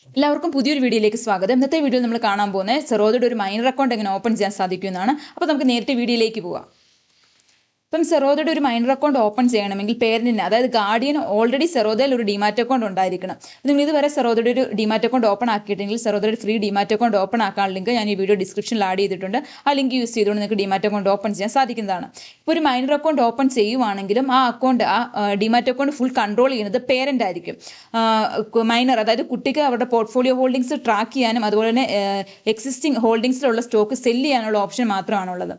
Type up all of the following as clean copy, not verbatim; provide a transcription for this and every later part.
എല്ലാവർക്കും പുതിയൊരു വീഡിയോയിലേക്ക് സ്വാഗതം. ഇന്നത്തെ വീഡിയോയിൽ നമ്മൾ കാണാൻ പോകുന്നത് സെറോദയുടെ ഒരു മൈനർ അക്കൗണ്ട് എങ്ങനെ ഓപ്പൺ ചെയ്യാൻ സാധിക്കുമെന്നാണ്. അപ്പോൾ നമുക്ക് നേരിട്ട് വീഡിയോയിലേക്ക് പോകാം. ഇപ്പം സെറോദയുടെ ഒരു മൈനർ അക്കൗണ്ട് ഓപ്പൺ ചെയ്യണമെങ്കിൽ പേരന്റിന്, അതായത് ഗാർഡിയൻ ഓൾറെഡി സെറോദയിൽ ഒരു ഡിമാറ്റ് അക്കൗണ്ട് ഉണ്ടായിരിക്കണം. നിങ്ങൾ ഇതുവരെ സെറോദയുടെ ഒരു ഡിമാറ്റ് അക്കൗണ്ട് ഓപ്പൺ ആക്കിയിട്ടെങ്കിൽ സെറോദയുടെ ഫ്രീ ഡിമാറ്റ് അക്കൗണ്ട് ഓപ്പൺ ആക്കാൻ ലിങ്ക് ഞാൻ ഈ വീഡിയോ ഡിസ്ക്രിപ്ഷനിൽ ആഡ് ചെയ്തിട്ടുണ്ട്. ആ ലിങ്ക് യൂസ് ചെയ്തുകൊണ്ട് നിങ്ങൾക്ക് ഡിമാറ്റ് അക്കൗണ്ട് ഓപ്പൺ ചെയ്യാൻ സാധിക്കുന്നതാണ്. ഇപ്പോൾ ഒരു മൈനർ അക്കൗണ്ട് ഓപ്പൺ ചെയ്യുവാണെങ്കിലും ആ ഡിമാറ്റ് അക്കൗണ്ട് ഫുൾ കൺട്രോൾ ചെയ്യുന്നത് പേരന്റ് ആയിരിക്കും. മൈനർ, അതായത് കുട്ടിക്ക് അവരുടെ പോർട്ട്ഫോളിയോ ഹോൾഡിംഗ്സ് ട്രാക്ക് ചെയ്യാനും അതുപോലെ തന്നെ എക്സിസ്റ്റിംഗ് ഹോൾഡിംഗ്സിലുള്ള സ്റ്റോക്ക് സെല് ചെയ്യാനുള്ള ഓപ്ഷൻ മാത്രമാണുള്ളത്.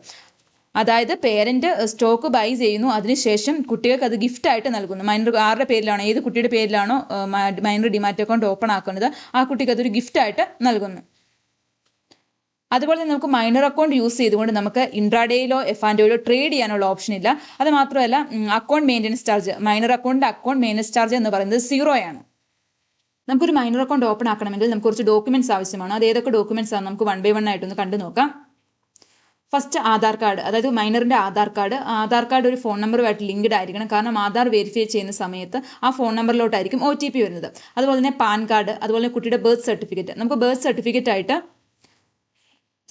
അതായത് പേരന്റ് സ്റ്റോക്ക് ബൈ ചെയ്യുന്നു, അതിനുശേഷം കുട്ടികൾക്ക് അത് ഗിഫ്റ്റായിട്ട് നൽകുന്നു. മൈനർ ആരുടെ പേരിലാണോ, ഏത് കുട്ടിയുടെ പേരിലാണോ മൈനർ ഡിമാറ്റ് അക്കൗണ്ട് ഓപ്പൺ ആക്കുന്നത്, ആ കുട്ടിക്ക് അതൊരു ഗിഫ്റ്റായിട്ട് നൽകുന്നു. അതുപോലെ തന്നെ നമുക്ക് മൈനർ അക്കൗണ്ട് യൂസ് ചെയ്തുകൊണ്ട് നമുക്ക് ഇൻട്രാഡേയിലോ എഫ്&ഒയിലോ ട്രേഡ് ചെയ്യാനുള്ള ഓപ്ഷൻ ഇല്ല. അത് മാത്രമല്ല അക്കൗണ്ട് മെയിൻ്റനൻസ് ചാർജ്, മൈനർ അക്കൗണ്ടിൻ്റെ അക്കൗണ്ട് മെയിൻ്റനൻസ് ചാർജ് എന്ന് പറയുന്നത് 0 ആണ്. നമുക്കൊരു മൈനർ അക്കൗണ്ട് ഓപ്പൺ ആക്കണമെങ്കിൽ നമുക്ക് കുറച്ച് ഡോക്യുമെന്റ്സ് ആവശ്യമാണ്. അത് ഏതൊക്കെ ഡോക്യുമെന്റ്സ് ആണ് നമുക്ക് 1 by 1 ആയിട്ടൊന്ന് കണ്ടു നോക്കാം. ഫസ്റ്റ് ആധാർ കാർഡ്, അതായത് മൈനറിൻ്റെ ആധാർ കാർഡ് ഒരു ഫോൺ നമ്പറുമായിട്ട് ലിങ്ക്ഡ് ആയിരിക്കണം. കാരണം ആധാർ വെരിഫൈ ചെയ്യുന്ന സമയത്ത് ആ ഫോൺ നമ്പറിലോട്ടായിരിക്കും OTP വരുന്നത്. അതുപോലെ തന്നെ പാൻ കാർഡ്, അതുപോലെ കുട്ടിയുടെ ബർത്ത് സർട്ടിഫിക്കറ്റ്. നമുക്ക് ബർത്ത് സർട്ടിഫിക്കറ്റ് ആയിട്ട്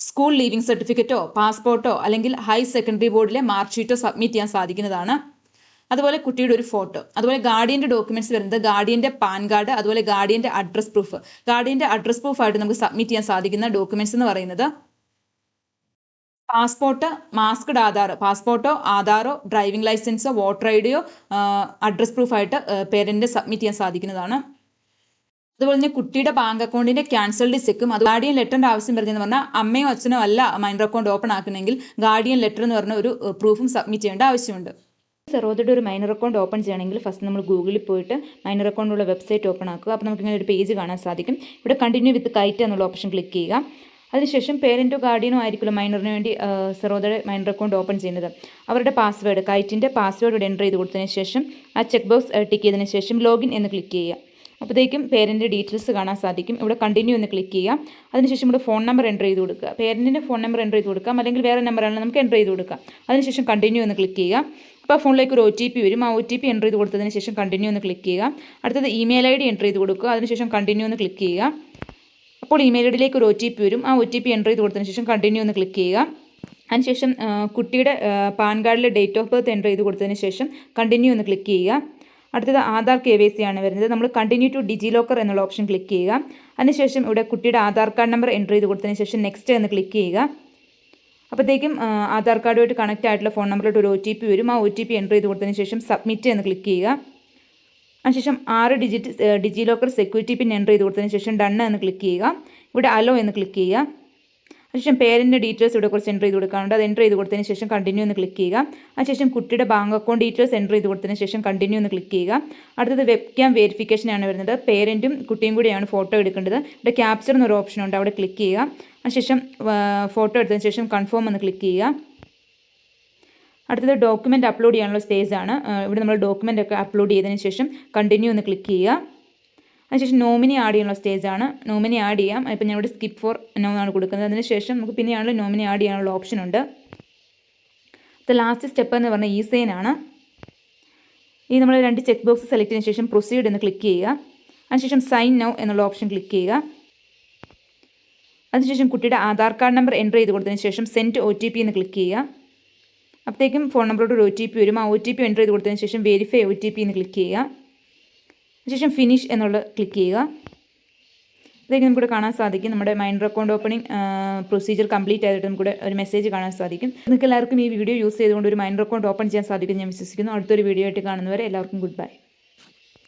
സ്കൂൾ ലീവിംഗ് സർട്ടിഫിക്കറ്റോ പാസ്പോർട്ടോ അല്ലെങ്കിൽ ഹയർ സെക്കൻഡറി ബോർഡിലെ മാർക്ക് ഷീറ്റോ സബ്മിറ്റ് ചെയ്യാൻ സാധിക്കുന്നതാണ്. അതുപോലെ കുട്ടിയുടെ ഒരു ഫോട്ടോ. അതുപോലെ ഗാർഡിയൻ്റെ ഡോക്യുമെന്റ്സ് വരുന്നത് ഗാർഡിയൻ്റെ പാൻ കാർഡ്, അതുപോലെ ഗാർഡിയൻ്റെ അഡ്രസ് പ്രൂഫ്. ഗാർഡിയൻ്റെ അഡ്രസ് പ്രൂഫായിട്ട് നമുക്ക് സബ്മിറ്റ് ചെയ്യാൻ സാധിക്കുന്ന ഡോക്യുമെന്റ്സ് എന്ന് പറയുന്നത് പാസ്പോർട്ട്, മാസ്ക്ഡ് ആധാർ, പാസ്പോർട്ടോ ആധാറോ ഡ്രൈവിംഗ് ലൈസൻസോ വോട്ടർ ഐഡിയോ അഡ്രസ് പ്രൂഫായിട്ട് പേരന്റ് സബ്മിറ്റ് ചെയ്യാൻ സാധിക്കുന്നതാണ്. അതുപോലെ തന്നെ കുട്ടിയുടെ ബാങ്ക് അക്കൗണ്ടിന്റെ ക്യാൻസൽഡ് ചെക്കും, അത് ഗാർഡിയൻ ലെറ്ററിന്റെ ആവശ്യം വരുന്നതെന്ന് പറഞ്ഞാൽ അമ്മയോ അച്ഛനോ അല്ല മൈനർ അക്കൗണ്ട് ഓപ്പൺ ആക്കണമെങ്കിൽ ഗാർഡിയൻ ലെറ്റർ എന്ന് പറഞ്ഞ ഒരു പ്രൂഫും സബ്മിറ്റ് ചെയ്യേണ്ട ആവശ്യമുണ്ട്. സെറോദയുടെ ഒരു മൈനർ അക്കൗണ്ട് ഓപ്പൺ ചെയ്യണമെങ്കിൽ ഫസ്റ്റ് നമ്മൾ ഗൂഗിളിൽ പോയിട്ട് മൈനർ അക്കൗണ്ടുള്ള വെബ്സൈറ്റ് ഓപ്പൺ ആക്കുക. അപ്പോൾ നമുക്ക് ഇങ്ങനെ ഒരു പേജ് കാണാൻ സാധിക്കും. ഇവിടെ കണ്ടിന്യൂ വിത്ത് കൈറ്റ് എന്നുള്ള ഓപ്ഷൻ ക്ലിക്ക് ചെയ്യുക. അതിനുശേഷം പേരൻറ്റോ ഗാർഡിയനോ ആയിരിക്കുമല്ലോ മൈനറിന് വേണ്ടി സെറോദയുടെ മൈനർ അക്കൗണ്ട് ഓപ്പൺ ചെയ്യുന്നത്. അവരുടെ പാസ്വേഡ്, കൈറ്റിൻ്റെ പാസ്വേഡ് ഇവിടെ എൻ്റർ ചെയ്ത് കൊടുത്തതിന് ശേഷം ആ ചെക്ക് ബോക്സ് ടിക്ക് ചെയ്തതിന് ശേഷം ലോഗിൻ എന്ന് ക്ലിക്ക് ചെയ്യുക. അപ്പോഴത്തേക്കും പേരൻ്റെ ഡീറ്റെയിൽസ് കാണാൻ സാധിക്കും. ഇവിടെ കണ്ടിന്യൂ എന്ന് ക്ലിക്ക് ചെയ്യുക. അതിനുശേഷം ഇവിടെ ഫോൺ നമ്പർ എൻ്റർ ചെയ്ത് കൊടുക്കുക. പേരൻറ്റിൻ്റെ ഫോൺ നമ്പർ എൻ്റർ ചെയ്ത് കൊടുക്കാം, അല്ലെങ്കിൽ വേറെ നമ്പറാണ് നമുക്ക് എൻ്റർ ചെയ്ത് കൊടുക്കാം. അതിനുശേഷം കണ്ടിന്യൂ എന്ന് ക്ലിക്ക് ചെയ്യുക. അപ്പോൾ ആ ഫോണിലേക്ക് ഒരു OTP വരും. ആ OTP എൻ്റർ ചെയ്ത് കൊടുത്തതിന് ശേഷം കണ്ടിന്യൂ എന്ന് ക്ലിക്ക് ചെയ്യുക. അടുത്തത് ഇമെയിൽ ID എൻ്റർ ചെയ്ത് കൊടുക്കുക. അതിനുശേഷം കണ്ടിന്യൂ എന്ന് ക്ലിക്ക് ചെയ്യുക. അപ്പോൾ ഇമെയിൽ ഐഡിയിലേക്ക് ഒരു OTP വരും. ആ OTP എൻ്റർ ചെയ്ത് കൊടുത്തതിന് ശേഷം കണ്ടിന്യൂ എന്ന് ക്ലിക്ക് ചെയ്യുക. അതിനുശേഷം കുട്ടിയുടെ പാൻ കാർഡിലെ ഡേറ്റ് ഓഫ് ബർത്ത് എൻ്റർ ചെയ്ത് കൊടുത്തതിന് ശേഷം കണ്ടിന്യൂ എന്ന് ക്ലിക്ക് ചെയ്യുക. അടുത്തത് ആധാർ KYC ആണ് വരുന്നത്. നമ്മൾ കണ്ടിന്യൂ ടു ഡിജി ലോക്കർ എന്നുള്ള ഓപ്ഷൻ ക്ലിക്ക് ചെയ്യുക. അതിനുശേഷം ഇവിടെ കുട്ടിയുടെ ആധാർ കാർഡ് നമ്പർ എൻ്റർ ചെയ്ത് കൊടുത്തതിന് ശേഷം നെക്സ്റ്റ് എന്ന് ക്ലിക്ക് ചെയ്യുക. അപ്പോഴത്തേക്കും ആധാർ കാർഡുമായിട്ട് കണക്റ്റ് ആയിട്ടുള്ള ഫോൺ നമ്പറിലോട്ട് ഒരു OTP വരും. ആ OTP എൻ്റർ ചെയ്ത് കൊടുത്തതിന് ശേഷം സബ്മിറ്റ് എന്ന് ക്ലിക്ക് ചെയ്യുക. അതിനുശേഷം 6 ഡിജിറ്റ് ഡിജി ലോക്കർ സെക്യൂരിറ്റി പിൻ എൻ്റർ ചെയ്ത് കൊടുത്തതിന് ശേഷം ഡൺ എന്ന് ക്ലിക്ക് ചെയ്യുക. ഇവിടെ അലോ എന്ന് ക്ലിക്ക് ചെയ്യുക. അതിനുശേഷം പേരൻ്റെ ഡീറ്റെയിൽസ് ഇവിടെ കുറച്ച് എൻ്റർ ചെയ്ത് കൊടുക്കാറുണ്ട്. അത് എൻ്റർ ചെയ്ത് കൊടുത്തതിന് ശേഷം കണ്ടിന്യൂ എന്ന് ക്ലിക്ക് ചെയ്യുക. അതിനുശേഷം കുട്ടിയുടെ ബാങ്ക് അക്കൗണ്ട് ഡീറ്റെയിൽസ് എൻ്റർ ചെയ്ത് കൊടുത്തതിന് ശേഷം കണ്ടിന്യൂ എന്ന് ക്ലിക്ക് ചെയ്യുക. അടുത്തത് വെബ് ക്യാം വെരിഫിക്കേഷൻ ആണ് വരുന്നത്. പേരൻറ്റും കുട്ടിയും കൂടിയാണ് ഫോട്ടോ എടുക്കേണ്ടത്. ഇവിടെ ക്യാപ്ചർ എന്നൊരു ഓപ്ഷൻ ഉണ്ട്, അവിടെ ക്ലിക്ക് ചെയ്യുക. അതിനുശേഷം ഫോട്ടോ എടുത്തതിന് ശേഷം കൺഫേം എന്ന് ക്ലിക്ക് ചെയ്യുക. അടുത്തത് ഡോക്യുമെൻ്റ് അപ്ലോഡ് ചെയ്യാനുള്ള സ്റ്റേജ് ആണ്. ഇവിടെ നമ്മൾ ഡോക്യുമെൻ്റ് ഒക്കെ അപ്ലോഡ് ചെയ്തതിന് ശേഷം കണ്ടിന്യൂ എന്ന് ക്ലിക്ക് ചെയ്യുക. അതിനുശേഷം നോമിനി ആഡ് ചെയ്യാനുള്ള സ്റ്റേജ് ആണ്. നോമിനി ആഡ് ചെയ്യാം. ഇപ്പം ഞാൻ ഇവിടെ സ്കിപ്പ് ഫോർ എന്നാണ് കൊടുക്കുന്നത്. അതിനുശേഷം നമുക്ക് പിന്നെയാണല്ലോ നോമിനി ആഡ് ചെയ്യാനുള്ള ഓപ്ഷൻ ഉണ്ട്. ഇത് ലാസ്റ്റ് സ്റ്റെപ്പ് എന്ന് പറഞ്ഞാൽ E-സൈൻ ആണ്. ഈ നമ്മൾ 2 ചെക്ക് ബോക്സ് സെലക്ട് ചെയ്തതിന് ശേഷം പ്രൊസീഡ് എന്ന് ക്ലിക്ക് ചെയ്യുക. അതിനുശേഷം സൈൻ നൗ എന്നുള്ള ഓപ്ഷൻ ക്ലിക്ക് ചെയ്യുക. അതിനുശേഷം കുട്ടിയുടെ ആധാർ കാർഡ് നമ്പർ എൻ്റർ ചെയ്ത് കൊടുത്തതിന് ശേഷം സെൻഡ് OTP എന്ന് ക്ലിക്ക് ചെയ്യുക. അപ്പോഴത്തേക്കും ഫോൺ നമ്പറോട് ഒരു OTP വരും. ആ OTP എൻ്റർ ചെയ്ത് കൊടുത്തതിന് ശേഷം വെരിഫൈ OTP എന്ന് ക്ലിക്ക് ചെയ്യുക. അതിനുശേഷം ഫിനിഷ് എന്നുള്ള ക്ലിക്ക് ചെയ്യുക. ഇതൊക്കെ നമുക്കിവിടെ കാണാൻ സാധിക്കും. നമ്മുടെ minor account opening procedure complete ആയിട്ട് നമുക്കിവിടെ ഒരു മെസ്സേജ് കാണാൻ സാധിക്കും. നിങ്ങൾക്ക് എല്ലാവർക്കും ഈ വീഡിയോ യൂസ് ചെയ്തുകൊണ്ട് ഒരു മൈനർ അക്കൗണ്ട് ഓപ്പൺ ചെയ്യാൻ സാധിക്കും ഞാൻ വിശ്വസിക്കുന്നു. അടുത്തൊരു വീഡിയോ ആയിട്ട് കാണുന്നവരെ എല്ലാവർക്കും ഗുഡ് ബൈ.